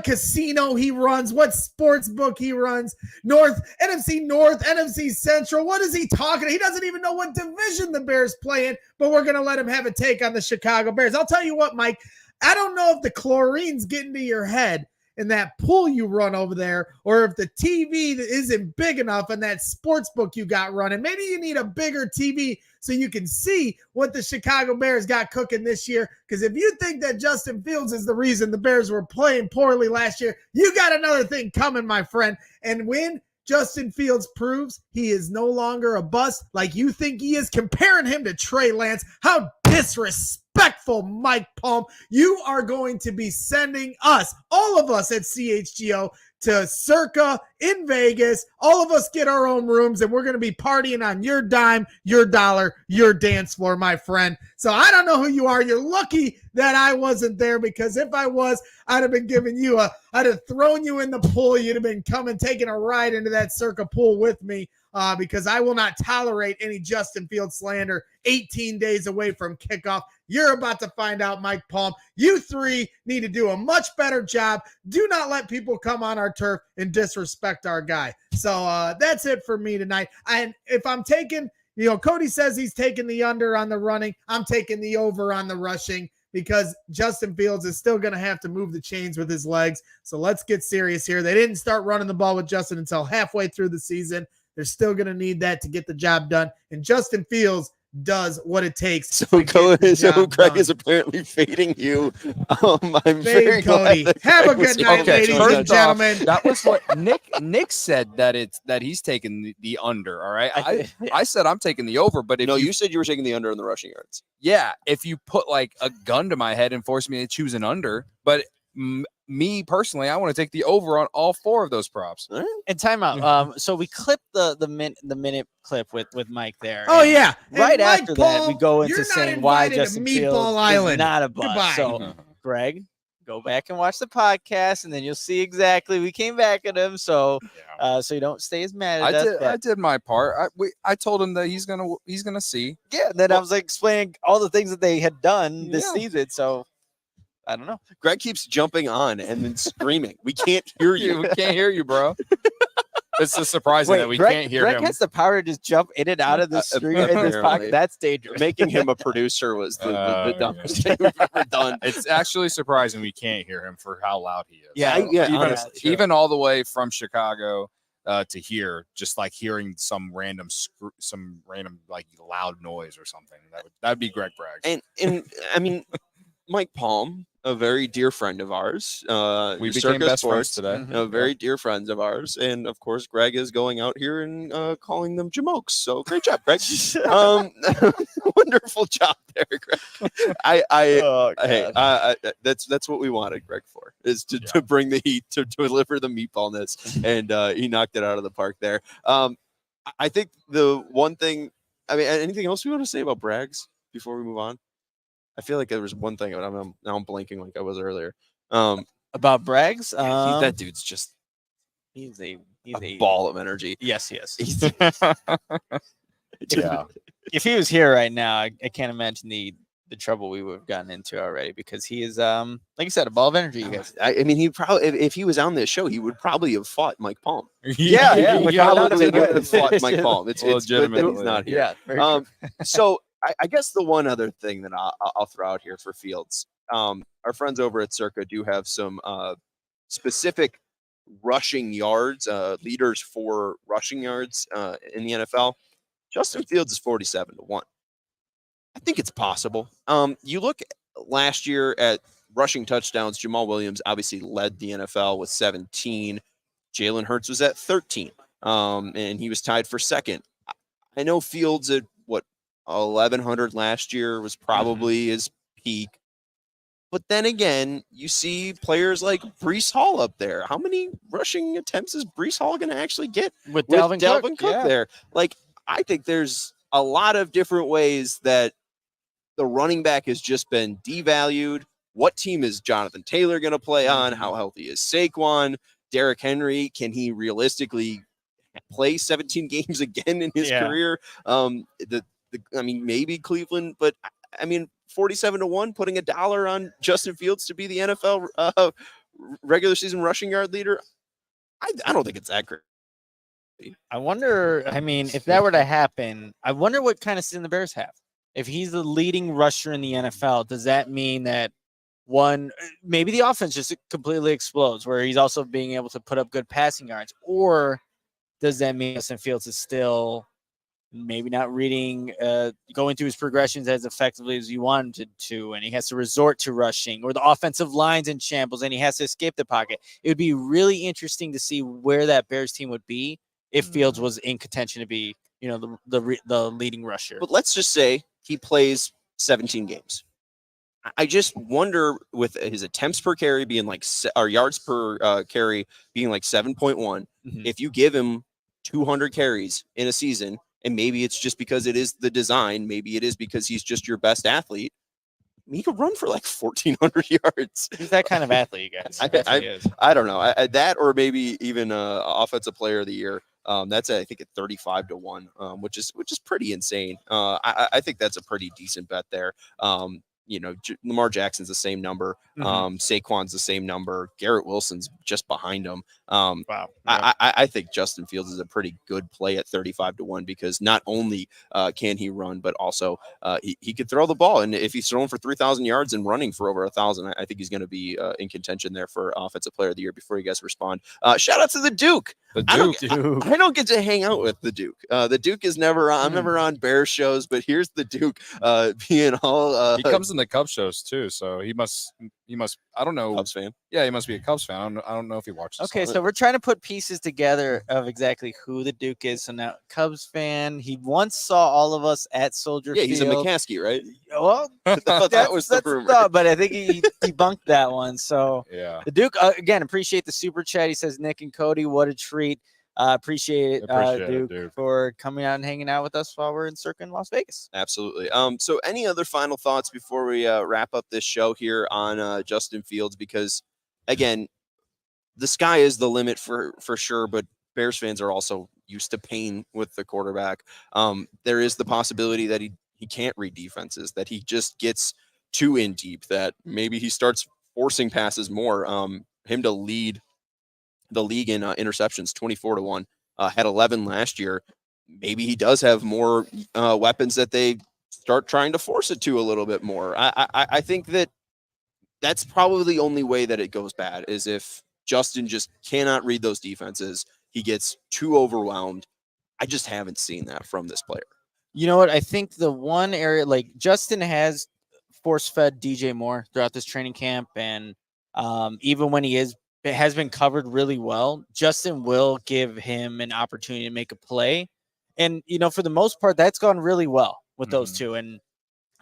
casino he runs, what sports book he runs, NFC North, NFC Central. What is he talking? He doesn't even know what division the Bears play in, but we're going to let him have a take on the Chicago Bears. I'll tell you what, Mike, I don't know if the chlorine's getting to your head in that pool you run over there, or if the TV isn't big enough in that sports book you got running. Maybe you need a bigger TV so you can see what the Chicago Bears got cooking this year. Because if you think that Justin Fields is the reason the Bears were playing poorly last year, you got another thing coming, my friend. And when Justin Fields proves he is no longer a bust like you think he is, comparing him to Trey Lance, how disrespectful, Mike Palm. You are going to be sending us, all of us at CHGO, to Circa in Vegas. All of us get our own rooms, and we're going to be partying on your dime, your dollar, your dance floor, my friend. So I don't know who you are. You're lucky that I wasn't there, because if I was, I'd have been giving you I'd have thrown you in the pool. You'd have been taking a ride into that Circa pool with me, because I will not tolerate any Justin Fields slander 18 days away from kickoff. You're about to find out, Mike Palm. You three need to do a much better job. Do not let people come on our turf and disrespect our guy. So that's it for me tonight. And if I'm taking, Cody says he's taking the under on the running. I'm taking the over on the rushing, because Justin Fields is still going to have to move the chains with his legs. So let's get serious here. They didn't start running the ball with Justin until halfway through the season. They're still going to need that to get the job done. And Justin Fields does what it takes. So Greg is apparently fading you. I'm very Cody. Have a good night, ladies and gentlemen. That was what Nick said, that he's taking the under. All right. I said I'm taking the over, but you said you were taking the under on the rushing yards. Yeah. If you put like a gun to my head and force me to choose an under, but me personally, I want to take the over on all four of those props. And timeout. So we clipped the minute clip with Mike there. Oh yeah. Right after that, we go into saying why Justin Fields is not a bust. Goodbye. So Greg, go back and watch the podcast, and then you'll see exactly. We came back at him, so so you don't stay as mad at us. I did my part. I told him that he's gonna see. Yeah. Then I was like explaining all the things that they had done this season. So. I don't know. Greg keeps jumping on and then screaming. We can't hear you. We can't hear you, bro. It's just surprising that we Greg, can't hear Greg him. has the power to just jump in and out of the stream in this apparently. pocket. That's dangerous. Making him a producer was the Oh, dumbest thing we've ever done. It's actually surprising we can't hear him for how loud he is. Yeah, even, honestly. even all the way from Chicago to here, just like hearing some random like loud noise or something. That'd be Greg Braggs. And I mean, Mike Palm, a very dear friend of ours. We became Circa best friends Sports, today. very dear friends of ours, and of course, Greg is going out here and calling them jamokes. So great job, Greg. Wonderful job there, Greg. That's what we wanted Greg for, is to bring the heat, to deliver the meatballness, and he knocked it out of the park there. I think the one thing, I mean, anything else we want to say about Braggs before we move on? I feel like there was one thing, but now I'm blanking like I was earlier. About Braggs, That dude's just he's a ball of energy. Yes, yes. Yeah. If he was here right now, I can't imagine the trouble we would have gotten into already, because he is, like you said, a ball of energy. You guys. I mean, he probably, if he was on this show, he would probably have fought Mike Palm. Yeah, he yeah, probably yeah. would have fought Mike Palm. It's good that he's Legitimately. not here. Yeah. Very true. So I guess the one other thing that I'll throw out here for Fields, our friends over at Circa do have some specific rushing yards, leaders for rushing yards in the NFL. Justin Fields is 47-1. I think it's possible. You look last year at rushing touchdowns. Jamal Williams obviously led the NFL with 17. Jalen Hurts was at 13, and he was tied for second. I know Fields at 1,100 last year was probably his peak. But then again, you see players like Breece Hall up there. How many rushing attempts is Breece Hall going to actually get with Dalvin Cook there? Like, I think there's a lot of different ways that the running back has just been devalued. What team is Jonathan Taylor going to play on? How healthy is Saquon? Derrick Henry, can he realistically play 17 games again in his career? I mean, maybe Cleveland, but I mean, 47-1, putting $1 on Justin Fields to be the NFL regular season rushing yard leader. I don't think it's that great. I wonder, I mean, if that were to happen, I wonder what kind of season the Bears have. If he's the leading rusher in the NFL, does that mean that maybe the offense just completely explodes, where he's also being able to put up good passing yards? Or does that mean Justin Fields is still maybe not going through his progressions as effectively as you wanted to, and he has to resort to rushing, or the offensive line's in shambles and he has to escape the pocket? It would be really interesting to see where that Bears team would be if Fields was in contention to be, the leading rusher. But let's just say he plays 17 games. I just wonder, with his attempts per carry being like, or yards per carry being like 7.1, if you give him 200 carries in a season, and maybe it's just because it is the design, maybe it is because he's just your best athlete, he could run for like 1,400 yards. He's that kind of athlete, you guys. I don't know. That, or maybe even offensive player of the year. That's I think at 35-1, which is pretty insane. I think that's a pretty decent bet there. Lamar Jackson's the same number. Saquon's the same number. Garrett Wilson's just behind him. Wow. I think Justin Fields is a pretty good play at 35-1, because not only can he run, but also he could throw the ball. And if he's throwing for 3,000 yards and running for over 1,000, I think he's going to be in contention there for offensive player of the year. Before you guys respond, shout out to the Duke. I don't get to hang out with the Duke. The Duke is never on. I'm never on Bears shows, but here's the Duke being all. He comes in the Cubs shows too, so he must. I don't know. Cubs fan. Yeah, he must be a Cubs fan. I don't know if he watches. Okay, so we're trying to put pieces together of exactly who the Duke is. So now, Cubs fan. He once saw all of us at Soldier Field. Yeah, he's a McCaskey, right? Well, that was the rumor. Thought, but I think he debunked that one. So yeah, the Duke again. Appreciate the super chat. He says, Nick and Cody, what a treat. Appreciate it, Duke, for coming out and hanging out with us while we're in Circa in Las Vegas. Absolutely. So any other final thoughts before we wrap up this show here on Justin Fields? Because, again, the sky is the limit for sure, but Bears fans are also used to pain with the quarterback. There is the possibility that he can't read defenses, that he just gets too in deep, that maybe he starts forcing passes more. Him to lead the league in interceptions 24-1, had 11 last year. Maybe he does have more weapons that they start trying to force it to a little bit more. I think that's probably the only way that it goes bad is if Justin just cannot read those defenses. He gets too overwhelmed. I just haven't seen that from this player. You know what? I think the one area, like Justin has force-fed DJ Moore throughout this training camp, and even when it has been covered really well, Justin will give him an opportunity to make a play. And, for the most part, that's gone really well with those two. And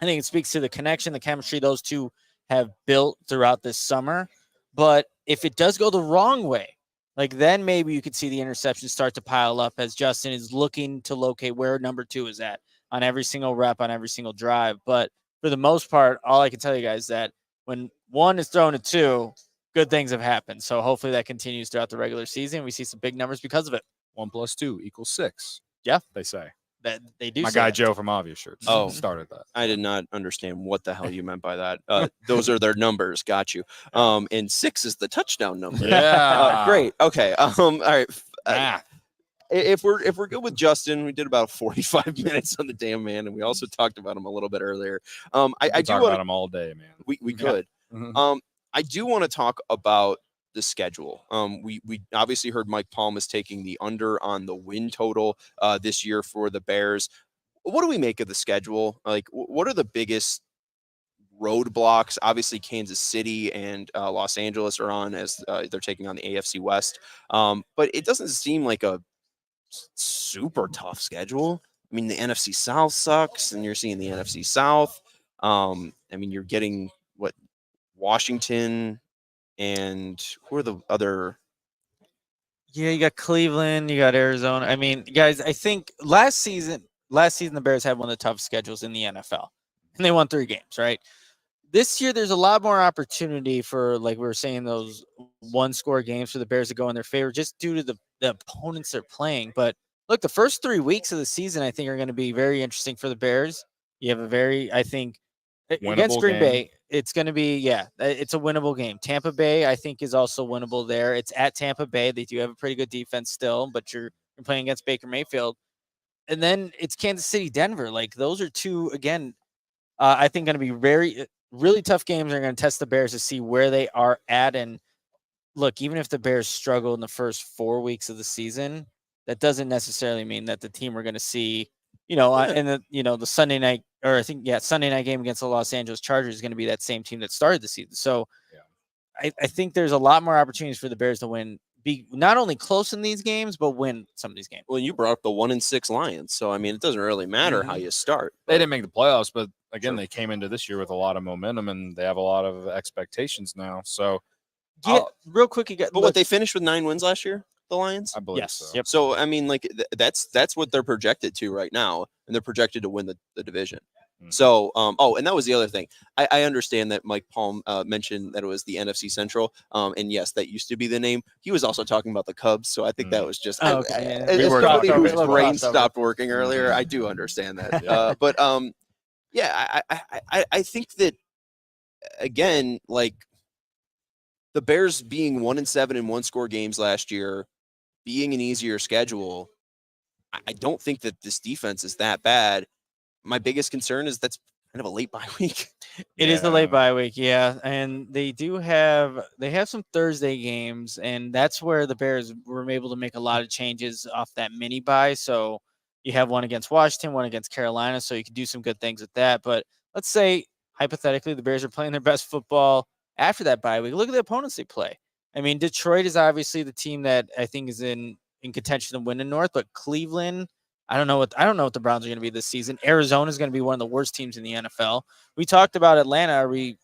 I think it speaks to the connection, the chemistry those two have built throughout this summer. But if it does go the wrong way, like then maybe you could see the interceptions start to pile up as Justin is looking to locate where number 2 is at on every single rep, on every single drive. But for the most part, all I can tell you guys is that when 1 is thrown to 2, good things have happened. So hopefully that continues throughout the regular season. We see some big numbers because of it. 1 + 2 = 6. Yeah, They say. that they do. My say guy that. Joe from Obvious Shirts. Oh. Started that. I did not understand what the hell you meant by that. Those are their numbers. Got you. And 6 is the touchdown number. Yeah. Great. Okay. All right. Math. If we're good with Justin, we did about 45 minutes on the damn man, and we also talked about him a little bit earlier. I do talk want about him all day, man. we could. I do want to talk about the schedule. We obviously heard Mike Palm is taking the under on the win total this year for the Bears. What do we make of the schedule? Like, what are the biggest roadblocks? Obviously, Kansas City and Los Angeles are on as they're taking on the AFC West. But it doesn't seem like a super tough schedule. I mean, the NFC South sucks, and you're seeing the NFC South. I mean, you're getting Washington, and who are the other? Yeah, you got Cleveland, you got Arizona. I mean, guys, I think last season the Bears had one of the toughest schedules in the NFL, and they won 3 games, right? This year, there's a lot more opportunity for, like we were saying, those 1-score games for the Bears to go in their favor just due to the opponents they're playing. But look, the first 3 weeks of the season, I think, are going to be very interesting for the Bears. You have against Green Bay, it's going to be, it's a winnable game. Tampa Bay, I think, is also winnable there. It's at Tampa Bay. They do have a pretty good defense still, but you're playing against Baker Mayfield. And then it's Kansas City, Denver. Like, those are 2, again, I think going to be really tough games. Are going to test the Bears to see where they are at. And look, even if the Bears struggle in the first 4 weeks of the season, that doesn't necessarily mean that the team we're going to see, in the Sunday night, or I think, Sunday night game against the Los Angeles Chargers is going to be that same team that started the season. So I think there's a lot more opportunities for the Bears to win, be not only close in these games, but win some of these games. Well, you brought up the 1-6 Lions, so I mean, it doesn't really matter how you start. They didn't make the playoffs, but again, they came into this year with a lot of momentum, and they have a lot of expectations now. So, real quick, what they finished with 9 wins last year, the Lions. I believe Yes. so. Yep. So I mean, like that's what they're projected to right now, and they're projected to win the division. So, and that was the other thing. I understand that Mike Palm mentioned that it was the NFC Central. And yes, that used to be the name. He was also talking about the Cubs. So I think that was just, as somebody whose brain stopped working earlier, I do understand that. I think that, again, like the Bears being 1-7 in 1-score games last year, being an easier schedule, I don't think that this defense is that bad. My biggest concern is that's kind of a late bye week. It is a late bye week, and they have some Thursday games, and that's where the Bears were able to make a lot of changes off that mini bye. So you have one against Washington, one against Carolina, so you can do some good things with that. But let's say hypothetically the Bears are playing their best football after that bye week. Look at the opponents they play. I mean, Detroit is obviously the team that I think is in contention to win the North, but Cleveland, I don't know what the Browns are going to be this season. Arizona is going to be one of the worst teams in the NFL. We talked about Atlanta. Are we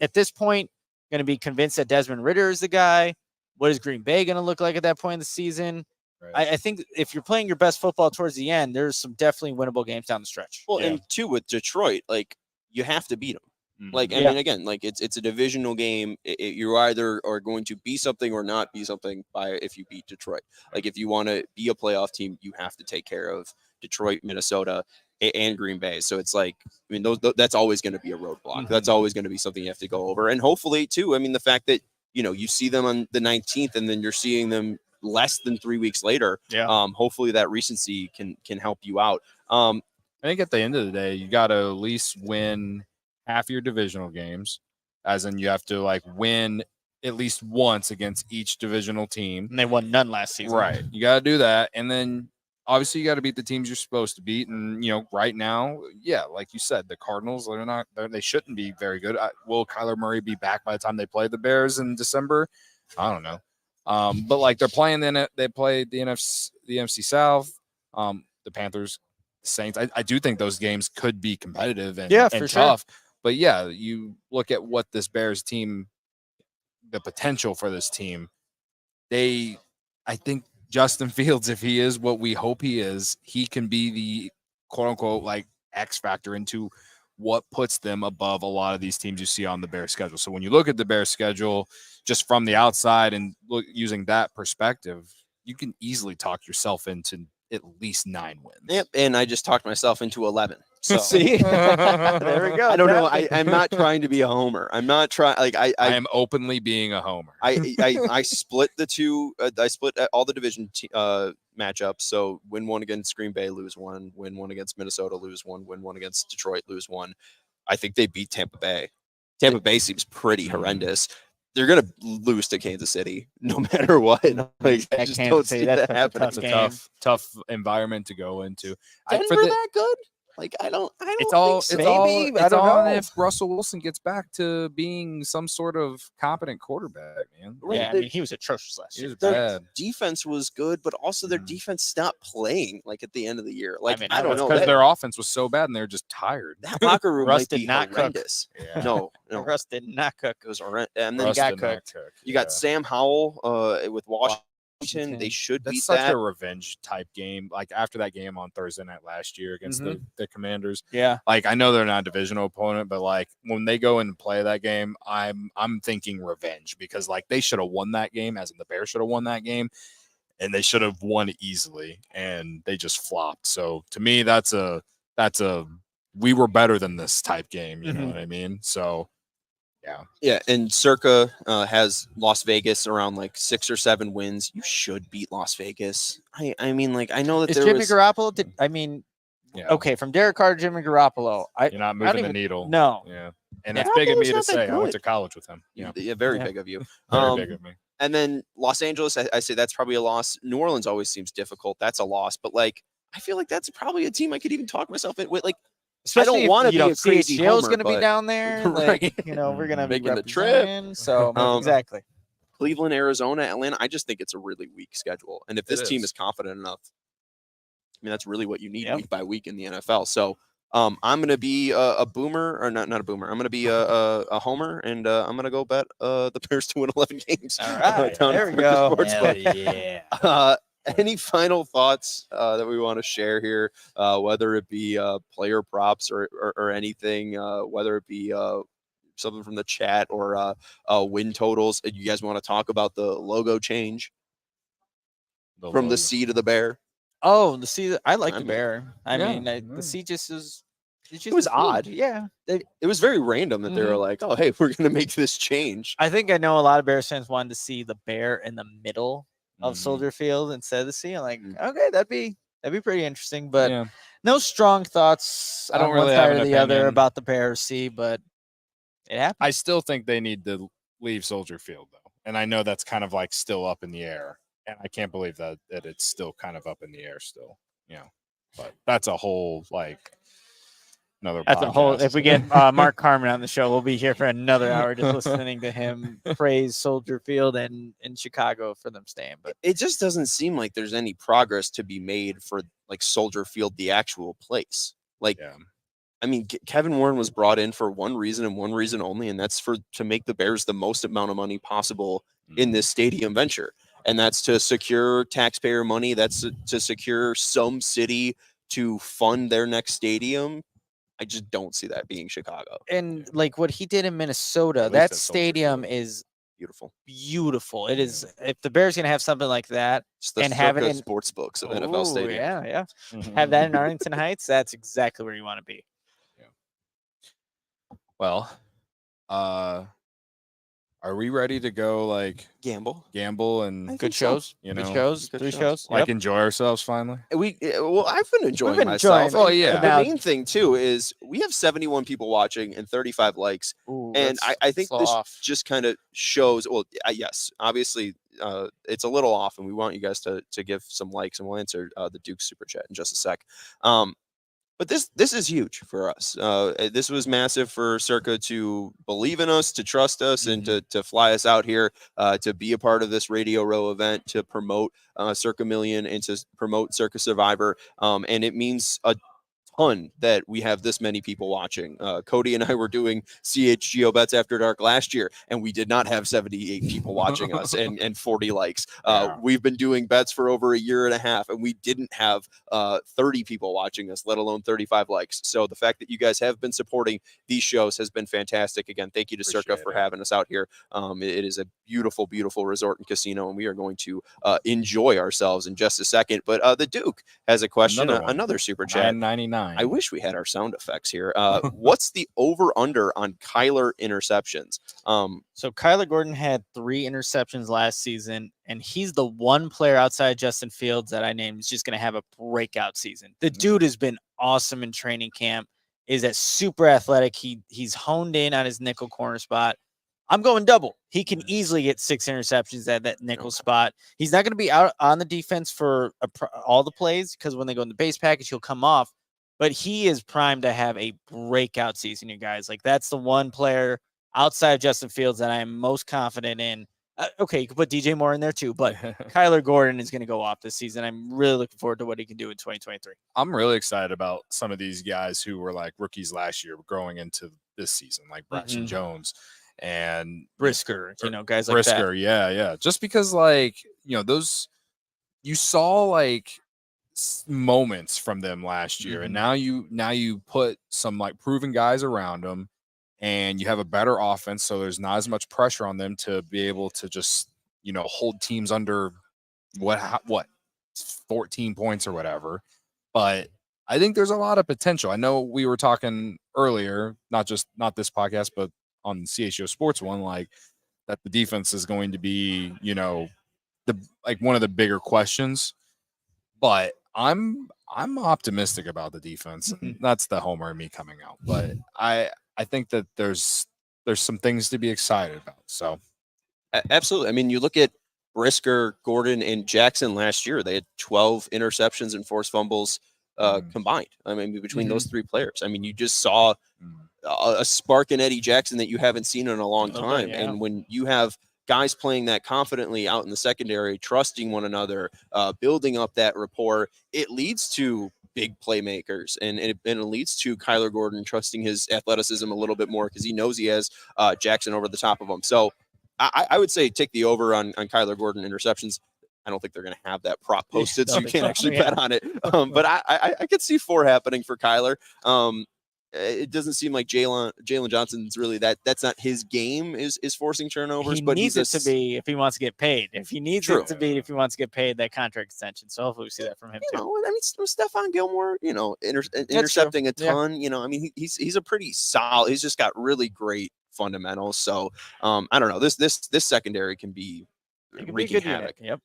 at this point going to be convinced that Desmond Ridder is the guy? What is Green Bay going to look like at that point in the season? Right. I think if you're playing your best football towards the end, there's some definitely winnable games down the stretch. Well, and two, with Detroit, like you have to beat them. Like, I mean, again, like it's a divisional game. You either are going to be something or not be something if you beat Detroit. Like if you want to be a playoff team, you have to take care of Detroit, Minnesota, and Green Bay. So it's like, I mean, that's always going to be a roadblock. That's Mm-hmm. always going to be something you have to go over. And hopefully, too, I mean, the fact that, you see them on the 19th and then you're seeing them less than 3 weeks later. Yeah. Hopefully that recency can help you out. I think at the end of the day, you got to at least win half your divisional games, as in you have to like win at least once against each divisional team. And they won none last season. Right. You got to do that. And then obviously you got to beat the teams you're supposed to beat. And, right now, yeah, like you said, the Cardinals, they shouldn't be very good. Will Kyler Murray be back by the time they play the Bears in December? I don't know. But like they played the NFC South, the Panthers, the Saints. I do think those games could be competitive and for tough. Sure. But yeah, you look at what this Bears team, the potential for this team, I think Justin Fields, if he is what we hope he is, he can be the quote unquote like X factor into what puts them above a lot of these teams you see on the Bears schedule. So when you look at the Bears schedule just from the outside and using that perspective, you can easily talk yourself into at least 9 wins. Yep. And I just talked myself into 11. So See, there we go. I don't know. I'm not trying to be a homer. I'm not trying. Like I am openly being a homer. I split the two. I split all the division matchups. So win one against Green Bay, lose one. Win one against Minnesota, lose one. Win one against Detroit, lose one. I think they beat Tampa Bay. Tampa Bay seems pretty horrendous. They're gonna lose to Kansas City no matter what. Like, I just don't see that happening. That's a tough environment to go into. Denver that good? Like I don't. It's think all. so. It's all if Russell Wilson gets back to being some sort of competent quarterback, man. Yeah, I mean, he was atrocious last year. Their defense was good, but also their defense stopped playing like at the end of the year. Like I don't know, because their offense was so bad and they're just tired. That locker room Russ might be did not horrendous. cook. Yeah. No, Russ did not cook. It was horrendous. And then Russ got cooked. You got Sam Howell with Washington. They should beat such that. a revenge type game. Like after that game on Thursday night last year against the Commanders. Yeah. Like I know they're not a divisional opponent, but like when they go in and play that game, I'm thinking revenge because like they should have won that game, as in the Bears should have won that game, and they should have won easily, and they just flopped. So to me, that's a we were better than this type game. You know what I mean? So. Yeah, and Circa has Las Vegas around like 6 or 7 wins. You should beat Las Vegas. I mean, like I know that Is Jimmy Garoppolo? Okay, from Derek Carr to Jimmy Garoppolo, you're not moving the needle. No. Yeah, and that's big of me to say. I went to college with him. Yeah, very big of you. Very big of me. And then Los Angeles, I say that's probably a loss. New Orleans always seems difficult. That's a loss, but like I feel like that's probably a team I could even talk myself in with. Like. Especially I don't want to be a crazy CHGO is homer, going to be down there. Right. Like, we're going to be making the trip. So exactly. Cleveland, Arizona, Atlanta. I just think it's a really weak schedule. And if this team is confident enough, I mean, that's really what you need week by week in the NFL. So I'm going to be a boomer, or not a boomer. I'm going to be a homer, and I'm going to go bet the Bears to win 11 games. All right. There we go. Yeah. Any final thoughts that we want to share here, whether it be player props or anything, whether it be something from the chat or win totals? You guys want to talk about the logo change from the C to the bear? Oh, the C. I like the bear. I mean, the C just is. It was odd. Yeah. It was very random that they were like, oh, hey, we're going to make this change. I think I know a lot of Bears fans wanted to see the bear in the middle of Soldier Field instead of the C. I'm like, okay, that'd be pretty interesting, but no strong thoughts. I don't on really one have side an or the other opinion about the Bears C, but it happened. I still think they need to leave Soldier Field though, and I know that's kind of like still up in the air, and I can't believe that it's still kind of up in the air still. But that's a whole like. That's a whole. If we get Mark Carmen on the show, we'll be here for another hour just listening to him praise Soldier Field and in Chicago for them staying. But it just doesn't seem like there's any progress to be made for like Soldier Field, the actual place. Like, I mean, Kevin Warren was brought in for one reason and one reason only, and that's to make the Bears the most amount of money possible in this stadium venture, and that's to secure taxpayer money. That's to secure some city to fund their next stadium. I just don't see that being Chicago. And like what he did in Minnesota, that stadium is Beautiful. Beautiful. It is. If the Bears going to have something like that It's the and have it Circa in sportsbooks of NFL Stadium. Yeah. Have that in Arlington Heights, that's exactly where you want to be. Well, are we ready to go like Gamble. and Good shows. you Good know, shows. Good 3 shows. shows. like enjoy ourselves finally? Well, I've been enjoying been myself. enjoying Oh, yeah. The Now- main thing too is we have 71 people watching and 35 likes. Ooh, And that's I think so this off. just kind of shows. Well, yes, obviously, it's a little off, and we want you guys to give some likes, and we'll answer the Duke's super chat in just a sec. But this is huge for us. This was massive for Circa to believe in us, to trust us, and to fly us out here to be a part of this Radio Row event, to promote Circa Million and to promote Circa Survivor. And it means a ton that we have this many people watching. Cody and I were doing CHGO Bets After Dark last year, and we did not have 78 people watching us and 40 likes. We've been doing bets for over a year and a half, and we didn't have 30 people watching us, let alone 35 likes. So the fact that you guys have been supporting these shows has been fantastic. Again, thank you to Circa for having us out here. It is a beautiful, beautiful resort and casino, and we are going to enjoy ourselves in just a second. But the Duke has a question, another super chat. $9.99. I wish we had our sound effects here. What's the over/under on Kyler interceptions? So Kyler Gordon had 3 interceptions last season, and he's the one player outside Justin Fields that I named is just going to have a breakout season. The dude has been awesome in training camp, is at super athletic. He's honed in on his nickel corner spot. I'm going double. He can easily get 6 interceptions at that nickel spot. He's not going to be out on the defense for all the plays because when they go in the base package, he'll come off. But he is primed to have a breakout season, you guys. Like, that's the one player outside of Justin Fields that I am most confident in. Okay, you can put DJ Moore in there too, but Kyler Gordon is going to go off this season. I'm really looking forward to what he can do in 2023. I'm really excited about some of these guys who were like rookies last year growing into this season, like Braxton Jones and Brisker, guys like Brisker, that. yeah. Just because, like, those you saw like moments from them last year, and now you put some like proven guys around them, and you have a better offense, so there's not as much pressure on them to be able to just hold teams under what 14 points or whatever. But I think there's a lot of potential. I know we were talking earlier, not this podcast, but on CHGO Sports one, like that the defense is going to be one of the bigger questions. But I'm optimistic about the defense. That's the homer in me coming out. But I think that there's some things to be excited about. So absolutely. I mean, you look at Brisker, Gordon, and Jackson last year. They had 12 interceptions and forced fumbles combined. I mean, between those 3 players. I mean, you just saw a spark in Eddie Jackson that you haven't seen in a long time. And when you have guys playing that confidently out in the secondary, trusting one another, building up that rapport, it leads to big playmakers, and it leads to Kyler Gordon trusting his athleticism a little bit more because he knows he has Jackson over the top of him. So I would say take the over on Kyler Gordon interceptions. I don't think they're going to have that prop posted, so you can't actually bet on it. But I could see 4 happening for Kyler. It doesn't seem like Jalen Johnson's really that's not his game is forcing turnovers. He but needs it to be if he wants to get paid. If he needs it to be if he wants to get paid that contract extension. So hopefully we see that from him too. I mean, Stephon Gilmore, intercepting a ton. I mean, he's a pretty solid. He's just got really great fundamentals. So I don't know. This secondary can be wreaking havoc. Yep.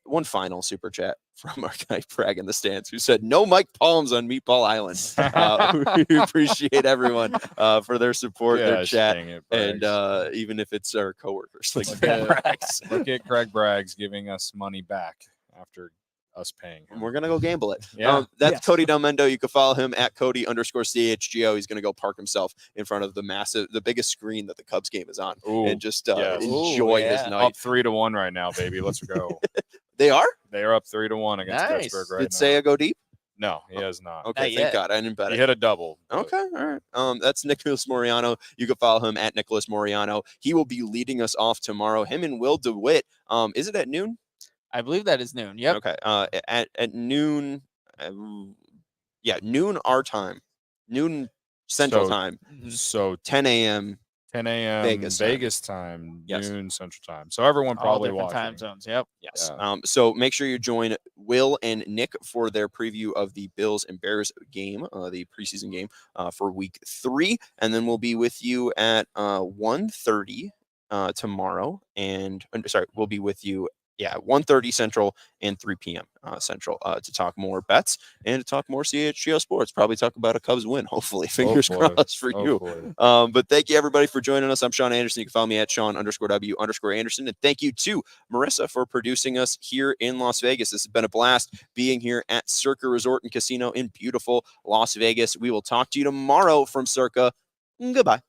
One final super chat from our guy Prag in the stands who said, "No Mike Palms on Meatball Island." We appreciate everyone for their support, their chat, and even if it's our coworkers like Braggs. Look at Craig Braggs giving us money back after us paying him. We're gonna go gamble it. That's Cody Delmendo. You can follow him at Cody_CHGO. He's gonna go park himself in front of the biggest screen that the Cubs game is on, and just enjoy his night. Up 3-1 right now, baby. Let's go. They are up 3-1 against Pittsburgh right now. Did Saya go deep? No, he has not. Okay, thank God. I didn't bet it. He hit a double. Okay, all right. That's Nicholas Moreano. You can follow him at Nicholas Moreano. He will be leading us off tomorrow. Him and Will DeWitt. Is it at noon? I believe that is noon. Yep. Okay. At noon. Noon our time. Noon Central time. So 10 a.m. 10 a.m. Vegas time, Yes. noon Central Time. So everyone All probably different watching. time zones. Yep. Yes. Yeah. So make sure you join Will and Nick for their preview of the Bills and Bears game, the preseason game for week 3. And then we'll be with you at 1:30 tomorrow. And sorry, we'll be with you 1:30 Central and 3 p.m. Central to talk more bets and to talk more CHGO sports. Probably talk about a Cubs win, hopefully. Fingers crossed for you. But thank you, everybody, for joining us. I'm Sean Anderson. You can follow me at Sean_W_Anderson. And thank you to Marissa for producing us here in Las Vegas. This has been a blast being here at Circa Resort and Casino in beautiful Las Vegas. We will talk to you tomorrow from Circa. Goodbye.